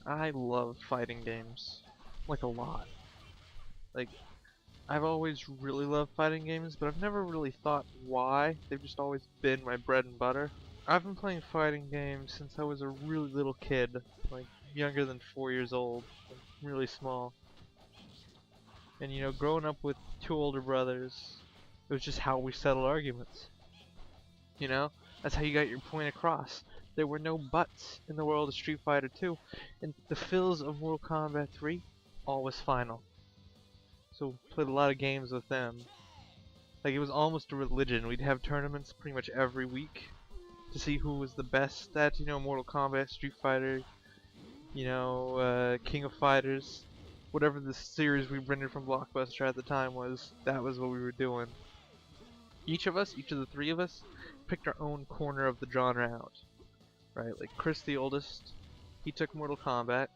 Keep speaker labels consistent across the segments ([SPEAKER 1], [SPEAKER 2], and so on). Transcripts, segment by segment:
[SPEAKER 1] I love fighting games. Like a lot. Like, I've always really loved fighting games, but I've never really thought why. They've just always been my bread and butter. I've been playing fighting games since I was a really little kid, like younger than 4 years old, like really small. And growing up with two older brothers, it was just how we settled arguments. You know, that's how you got your point across. There were no buts in the world of Street Fighter 2, and the fills of Mortal Kombat 3, all was final. So played a lot of games with them. Like it was almost a religion. We'd have tournaments pretty much every week to see who was the best at, Mortal Kombat, Street Fighter, King of Fighters, whatever the series we rented from Blockbuster at the time was. That was what we were doing. Each of the three of us, picked our own corner of the genre out. Right, like Chris, the oldest, he took Mortal Kombat.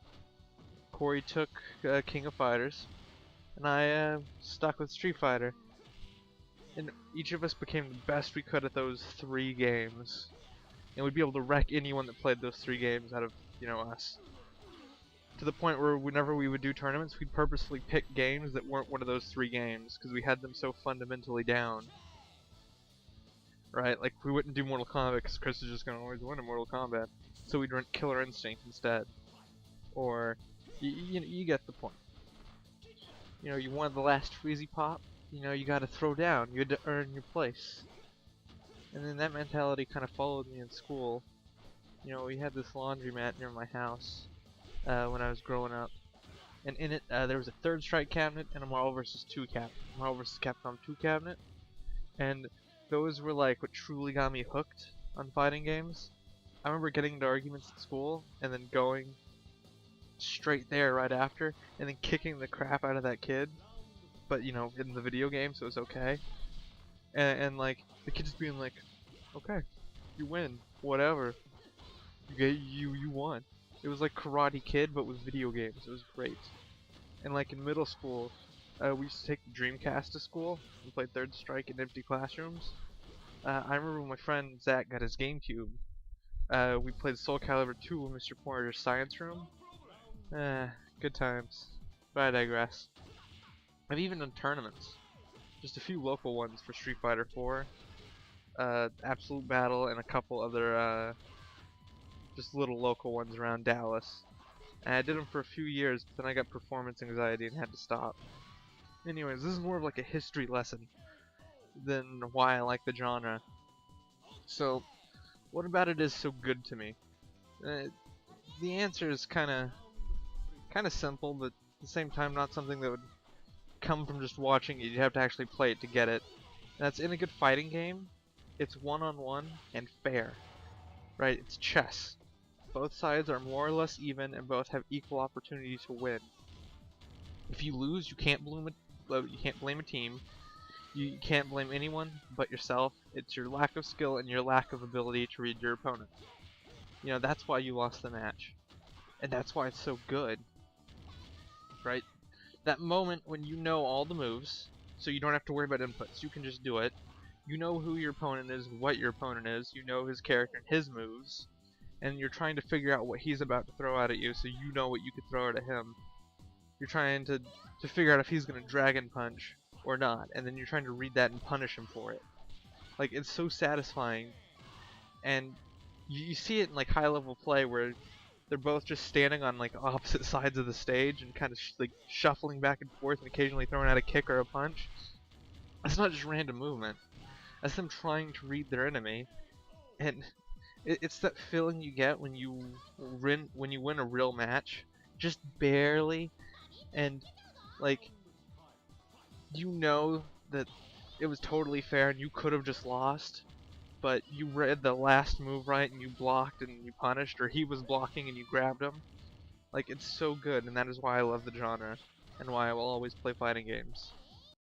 [SPEAKER 1] Corey took King of Fighters, and I stuck with Street Fighter. And each of us became the best we could at those three games, and we'd be able to wreck anyone that played those three games out of us. To the point where whenever we would do tournaments, we'd purposely pick games that weren't one of those three games because we had them so fundamentally down. Right, like we wouldn't do Mortal Kombat because Chris is just gonna always win in Mortal Kombat, so we'd run Killer Instinct instead. Or you get the point. You wanted the last freezy pop. You got to throw down. You had to earn your place. And then that mentality kind of followed me in school. We had this laundromat near my house when I was growing up, and in it there was a Third Strike cabinet and a Marvel vs. 2 cabinet, Marvel vs. Capcom 2 cabinet, and those were like what truly got me hooked on fighting games. I remember getting into arguments at school and then going straight there right after, and then kicking the crap out of that kid. But in the video game, so it's okay. And like the kid just being like, "Okay, you win, whatever. You won." It was like Karate Kid, but with video games. It was great. And like in middle school, we used to take the Dreamcast to school and play Third Strike in empty classrooms. I remember when my friend Zach got his GameCube. We played Soul Calibur 2 in Mr. Pointer's science room. Good times. But I digress. I've even done tournaments. Just a few local ones for Street Fighter 4. Absolute Battle and a couple other just little local ones around Dallas. And I did them for a few years, but then I got performance anxiety and had to stop. Anyways, this is more of like a history lesson than why I like the genre. So, what about it is so good to me? The answer is kind of simple, but at the same time not something that would come from just watching it. You'd have to actually play it to get it. And that's in a good fighting game, it's one-on-one and fair. Right? It's chess. Both sides are more or less even and both have equal opportunity to win. If you lose, you can't blame a team. You can't blame anyone but yourself. It's your lack of skill and your lack of ability to read your opponent. That's why you lost the match. And that's why it's so good. Right? That moment when you know all the moves, so you don't have to worry about inputs. You can just do it. You know who your opponent is, what your opponent is. You know his character and his moves. And you're trying to figure out what he's about to throw out at you, so you know what you could throw at him. You're trying to figure out if he's going to Dragon Punch or not, and then you're trying to read that and punish him for it. Like, it's so satisfying, and you see it in like high level play where they're both just standing on like opposite sides of the stage and kind of like shuffling back and forth and occasionally throwing out a kick or a punch. That's not just random movement. That's them trying to read their enemy, and it's that feeling you get when you win a real match, just barely, and like that it was totally fair and you could have just lost, but you read the last move right and you blocked and you punished, or he was blocking and you grabbed him. Like, it's so good, and that is why I love the genre and why I will always play fighting games.